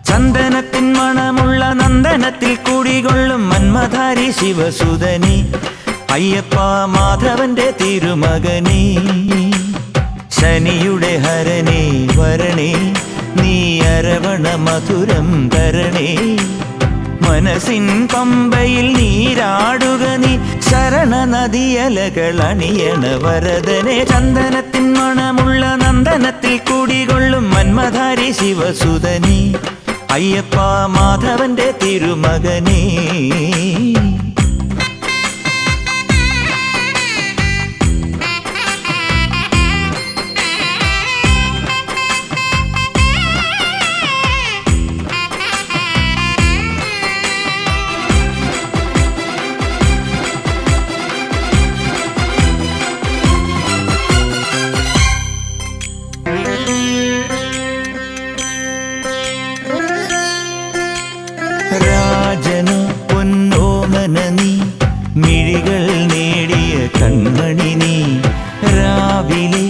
ചന്ദനത്തിൻ മണമുള്ള നന്ദനത്തിൽ കൂടികൊള്ളും മന്മധാരി ശിവസുതനി അയ്യപ്പ മാധവന്റെ തിരുമകനേ ശനിയുടെ ഹരനേ വരണേ നീ അരവണ മധുരം തരണേ മനസ്സിൻ പമ്പയിൽ നീരാടുക നീ ശരണ നദിയലകൾ അണിയണ വരദനെ ചന്ദനത്തിൻ മണമുള്ള നന്ദനത്തിൽ കൂടികൊള്ളും മന്മധാരി ശിവസുതനി അയ്യപ്പ മാധവന്റെ തിരുമകനേ രാജനു പൊന്നോമന നീ മിഴികൾ നേടിയ കൺമണി നീ രാവിലെ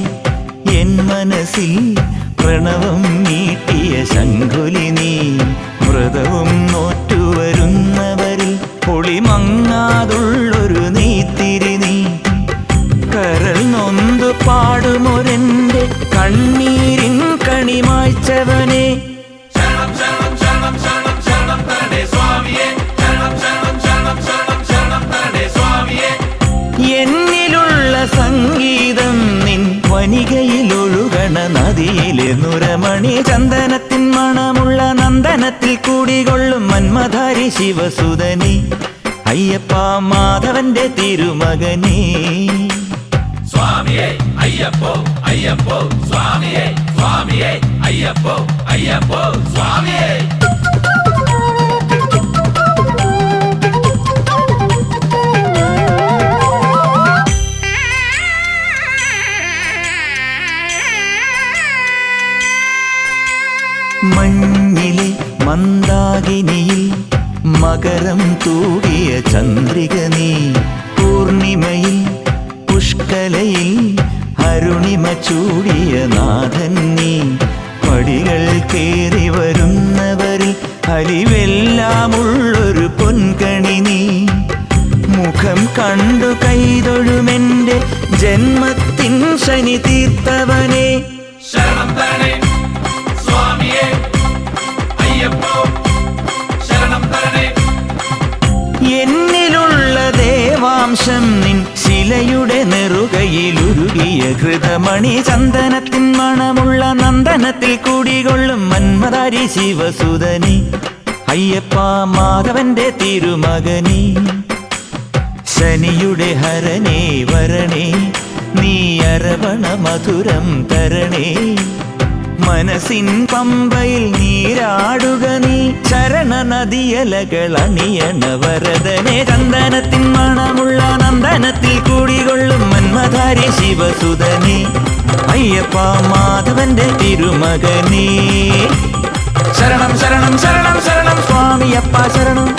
എൻ മനസ്സിൽ പ്രണവം നീട്ടിയ ശംഖുലി നീ വ്രതവും നോറ്റുവരുന്നവരിൽ പൊളിമങ്ങാതുള്ളൊരു നീത്തിരി നീ കരൾ നൊന്തു പാടുമൊരെന്റെ കണ്ണീരിൻ കണിമായ്ച്ചവനെ എന്നിലുള്ള സംഗീതം നിൻ വനികയിലൊഴുകണ നദിയിലെ നുരമണി ചന്ദനത്തിൻ മണമുള്ള നന്ദനത്തിൽ കൂടികൊള്ളും മന്മധാരി ശിവസുതനി അയ്യപ്പ മാധവന്റെ തിരുമകനേ സ്വാമിയേ അയ്യപ്പോ അയ്യപ്പോ സ്വാമിയേ സ്വാമിയേ അയ്യപ്പോ അയ്യപ്പോ സ്വാമിയേ മഞ്ഞിലെ മന്ദാകിനിയിൽ മകരം തൂകിയ ചന്ദ്രിക നീ പൂർണിമയിൽ പുഷ്കലയിൽ അരുണിമ ചൂടിയ നാഥൻ നീ പടികൾ കേറി വരുന്നവരിൽ അലിവെല്ലാമുള്ളൊരു പൊൻകണി നീ മുഖം കണ്ടു കൈതൊഴുമെന്റെ ജന്മത്തിൻ ശനി തീർത്തവനെ ശരണം തരണേ സ്വാമിയേ അയ്യപ്പോ ശരണം തരണേ എന്നിലുള്ള ദേവാംശം നിൻ ശിലയുടെ നെറുകയിലുരുകിയ ഹൃതമണി ചന്ദനത്തിൻ മണമുള്ള നന്ദനത്തിൽ കൂടികൊള്ളും മന്മധാരി ശിവസുതനി അയ്യപ്പ മാധവന്റെ തിരുമകനേ ശനിയുടെ ഹരനേ വരണേ നീ അരവണ മധുരം തരണേ മനസ്സിൻ പമ്പയിൽ നീരാടുക നീ ശരണ നദിയലകൾ അണിയണ വരദനെ ചന്ദനത്തിൻ മണമുള്ള നന്ദനത്തിൽ കൂടികൊള്ളും മന്മധാരി ശിവസുതനി അയ്യപ്പ മാധവന്റെ തിരുമകനേ ശരണം ശരണം ശരണം ശരണം സ്വാമിയപ്പ ശരണം